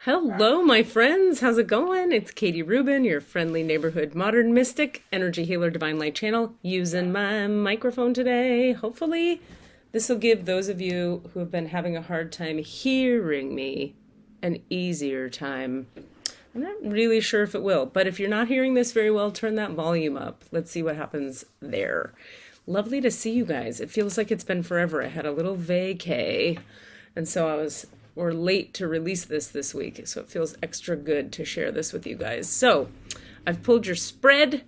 Hello, my friends. How's it going? It's Katie Rubin, your friendly neighborhood modern mystic, energy healer, divine light channel, using my microphone today. Hopefully, this will give those of you who have been having a hard time hearing me an easier time. I'm not really sure if it will, but if you're not hearing this very well, turn that volume up. Let's see what happens there. Lovely to see you guys. It feels like it's been forever. I had a little vacay, and so we're late to release this week, so it feels extra good to share this with you guys. So I've pulled your spread.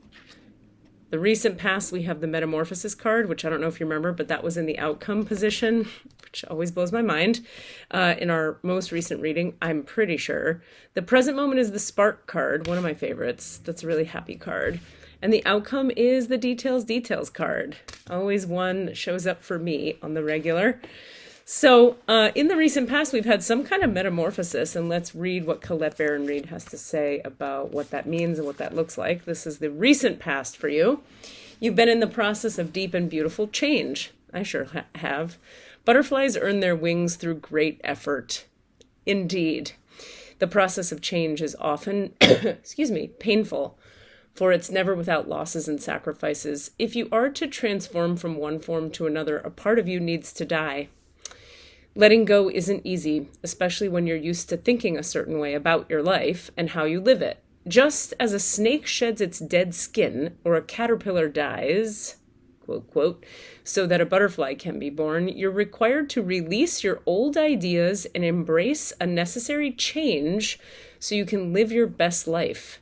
The recent past, we have the Metamorphosis card, which I don't know if you remember, but that was in the outcome position, which always blows my mind. In our most recent reading, I'm pretty sure. The present moment is the Spark card, one of my favorites. That's a really happy card. And the outcome is the Details card. Always one that shows up for me on the regular. So in the recent past, we've had some kind of metamorphosis, and let's read what Colette Baron-Reid has to say about what that means and what that looks like. This is the recent past for you. You've been in the process of deep and beautiful change. I sure have. Butterflies earn their wings through great effort. Indeed. The process of change is often, painful, for it's never without losses and sacrifices. If you are to transform from one form to another, a part of you needs to die. Letting go isn't easy, especially when you're used to thinking a certain way about your life and how you live it. Just as a snake sheds its dead skin or a caterpillar dies, quote, quote, so that a butterfly can be born, you're required to release your old ideas and embrace a necessary change so you can live your best life.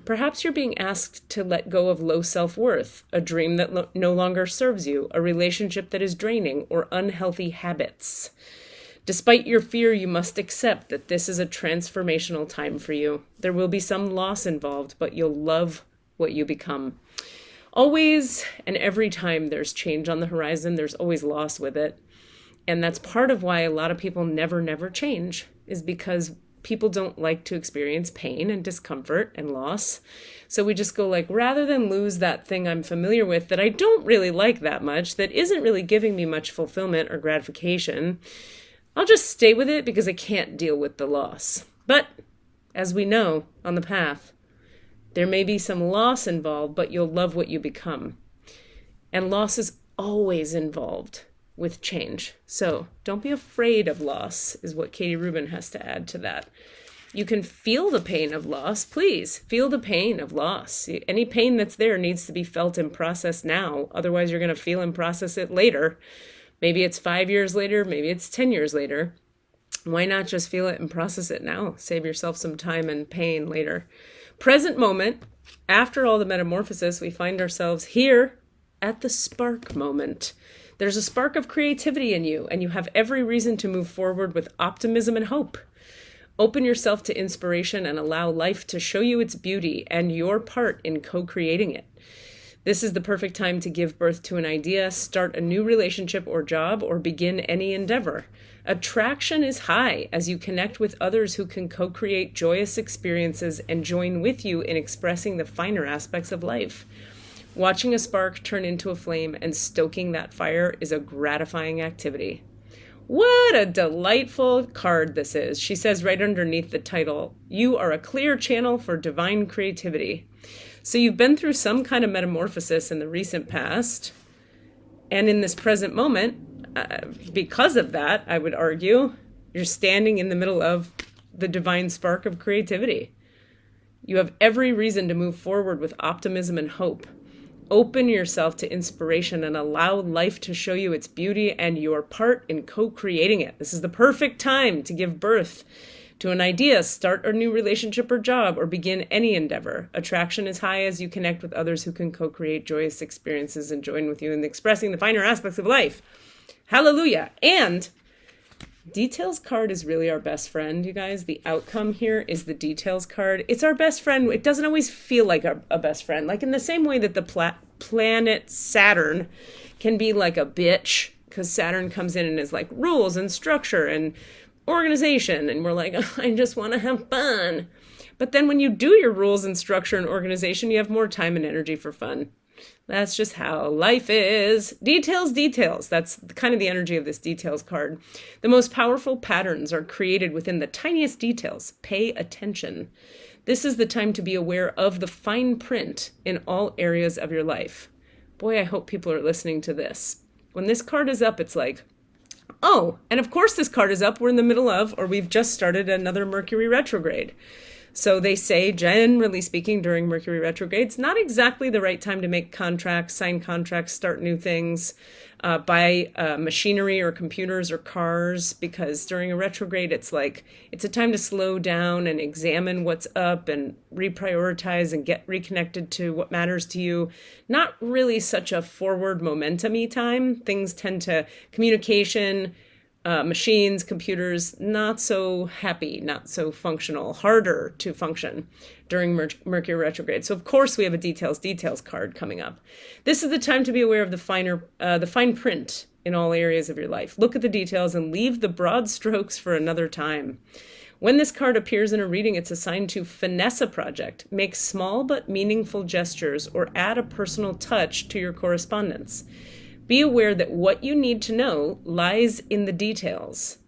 Perhaps you're being asked to let go of low self-worth, a dream that no longer serves you, a relationship that is draining, or unhealthy habits. Despite your fear, you must accept that this is a transformational time for you. There will be some loss involved, but you'll love what you become. Always and every time there's change on the horizon, there's always loss with it. And that's part of why a lot of people never change, is because people don't like to experience pain and discomfort and loss. So we just go like, rather than lose that thing I'm familiar with that I don't really like that much, that isn't really giving me much fulfillment or gratification, I'll just stay with it because I can't deal with the loss. But as we know on the path, there may be some loss involved, but you'll love what you become. And loss is always involved with change. So don't be afraid of loss, is what Katie Rubin has to add to that. You can feel the pain of loss. Please feel the pain of loss. Any pain that's there needs to be felt and processed now. Otherwise, you're going to feel and process it later. Maybe it's 5 years later. Maybe it's 10 years later. Why not just feel it and process it now? Save yourself some time and pain later. Present moment, after all the metamorphosis, we find ourselves here at the spark moment. There's a spark of creativity in you, and you have every reason to move forward with optimism and hope. Open yourself to inspiration and allow life to show you its beauty and your part in co-creating it. This is the perfect time to give birth to an idea, start a new relationship or job, or begin any endeavor. Attraction is high as you connect with others who can co-create joyous experiences and join with you in expressing the finer aspects of life. Watching a spark turn into a flame and stoking that fire is a gratifying activity. What a delightful card this is. She says right underneath the title, you are a clear channel for divine creativity. So you've been through some kind of metamorphosis in the recent past. And in this present moment, because of that, I would argue, you're standing in the middle of the divine spark of creativity. You have every reason to move forward with optimism and hope. Open yourself to inspiration and allow life to show you its beauty and your part in co-creating it. This is the perfect time to give birth to an idea, start a new relationship or job, or begin any endeavor. Attraction is high as you connect with others who can co-create joyous experiences and join with you in expressing the finer aspects of life. Hallelujah. And Details card is really our best friend, you guys. The outcome here is the Details card. It's our best friend. It doesn't always feel like a best friend. Like in the same way that the planet Saturn can be like a bitch, because Saturn comes in and is like rules and structure and organization. And we're like, oh, I just want to have fun. But then when you do your rules and structure and organization, you have more time and energy for fun. That's just how life is. Details, details. That's kind of the energy of this details card. The most powerful patterns are created within the tiniest details. Pay attention. This is the time to be aware of the fine print in all areas of your life. Boy, I hope people are listening to this. When this card is up, it's like, oh, and of course this card is up. We're in the middle of, or we've just started another Mercury retrograde. So they say, generally speaking, during Mercury retrograde, it's not exactly the right time to make contracts, sign contracts, start new things, buy machinery or computers or cars, because during a retrograde, it's a time to slow down and examine what's up and reprioritize and get reconnected to what matters to you. Not really such a forward momentum-y time. Things tend to, communication, machines, computers, not so happy, not so functional, harder to function during Mercury retrograde. So of course we have a details card coming up. This is the time to be aware of the fine print in all areas of your life. Look at the details and leave the broad strokes for another time. When this card appears in a reading, it's assigned to finesse a project, make small but meaningful gestures, or add a personal touch to your correspondence. Be aware that what you need to know lies in the details.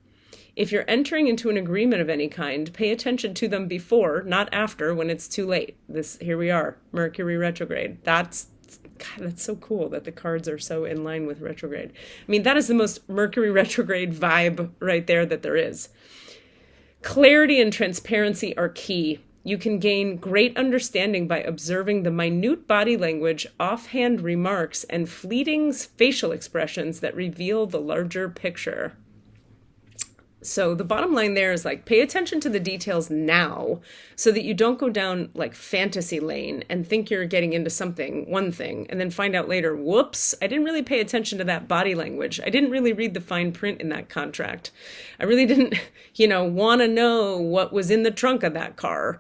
If you're entering into an agreement of any kind, pay attention to them before, not after, when it's too late. Here we are, Mercury retrograde. That's so cool that the cards are so in line with retrograde. I mean, that is the most Mercury retrograde vibe right there that there is. Clarity and transparency are key. You can gain great understanding by observing the minute body language, offhand remarks, and fleeting facial expressions that reveal the larger picture. So the bottom line there is pay attention to the details now so that you don't go down fantasy lane and think you're getting into one thing, and then find out later, whoops, I didn't really pay attention to that body language. I didn't really read the fine print in that contract. I really didn't, want to know what was in the trunk of that car.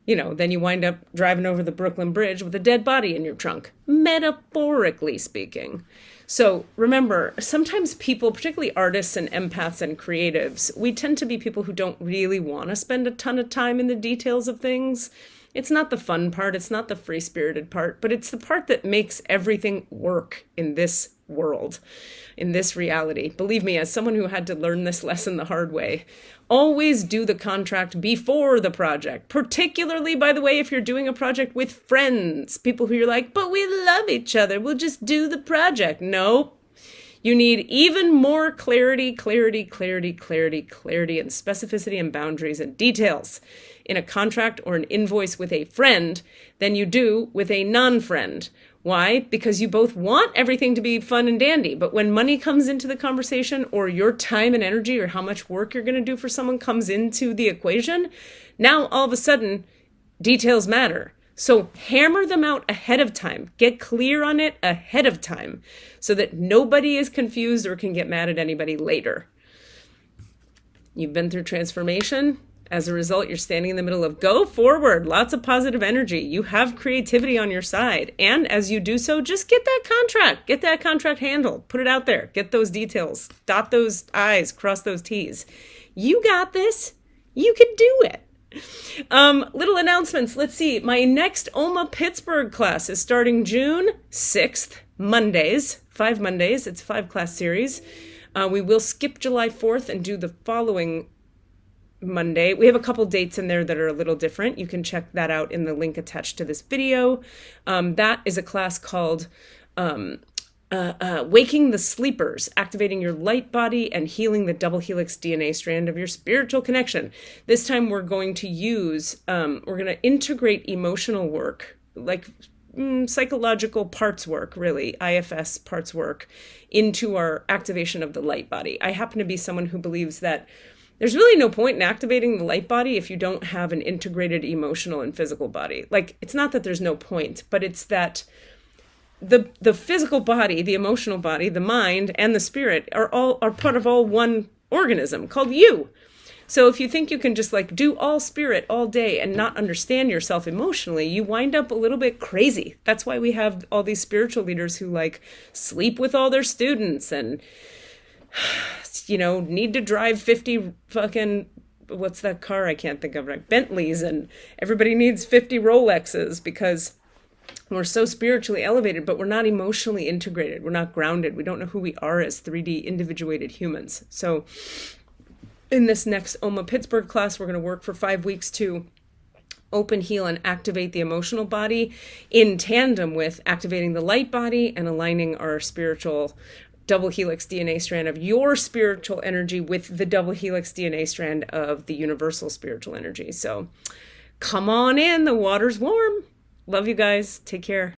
Then you wind up driving over the Brooklyn Bridge with a dead body in your trunk, metaphorically speaking. So remember, sometimes people, particularly artists and empaths and creatives, we tend to be people who don't really want to spend a ton of time in the details of things. It's not the fun part, it's not the free-spirited part, but it's the part that makes everything work in this world, in this reality. Believe me, as someone who had to learn this lesson the hard way, always do the contract before the project, particularly, by the way, if you're doing a project with friends, people who you're like, but we love each other, we'll just do the project. No, you need even more clarity, and specificity and boundaries and details in a contract or an invoice with a friend than you do with a non-friend. Why? Because you both want everything to be fun and dandy, but when money comes into the conversation, or your time and energy or how much work you're going to do for someone comes into the equation, now all of a sudden details matter. So hammer them out ahead of time. Get clear on it ahead of time so that nobody is confused or can get mad at anybody later. You've been through transformation. As a result, you're standing in the middle of go forward, lots of positive energy. You have creativity on your side. And as you do so, just get that contract handled, put it out there, get those details, dot those I's, cross those T's. You got this. You can do it. Little announcements. Let's see. My next OMA Pittsburg class is starting June 6th, Mondays, 5 Mondays. It's a 5-class series. We will skip July 4th and do the following Monday. We have a couple dates in there that are a little different. You can check that out in the link attached to this video. That is a class called Waking the Sleepers, Activating Your Light Body and Healing the Double Helix DNA Strand of Your Spiritual Connection. This time we're going to we're going to integrate emotional work, psychological parts work, really, IFS parts work, into our activation of the light body. I happen to be someone who believes that there's really no point in activating the light body if you don't have an integrated emotional and physical body. It's not that there's no point, but it's that the physical body, the emotional body, the mind, and the spirit are part of all one organism called you. So if you think you can just do all spirit all day and not understand yourself emotionally, you wind up a little bit crazy. That's why we have all these spiritual leaders who sleep with all their students and need to drive 50 fucking, what's that car I can't think of, Bentleys, and everybody needs 50 Rolexes because We're so spiritually elevated, but we're not emotionally integrated. We're not grounded. We don't know who we are as 3D individuated humans. So in this next OMA Pittsburg class, we're going to work for 5 weeks to open, heal, and activate the emotional body in tandem with activating the light body and aligning our spiritual double helix DNA strand of your spiritual energy with the double helix DNA strand of the universal spiritual energy. So come on in, the water's warm. Love you guys. Take care.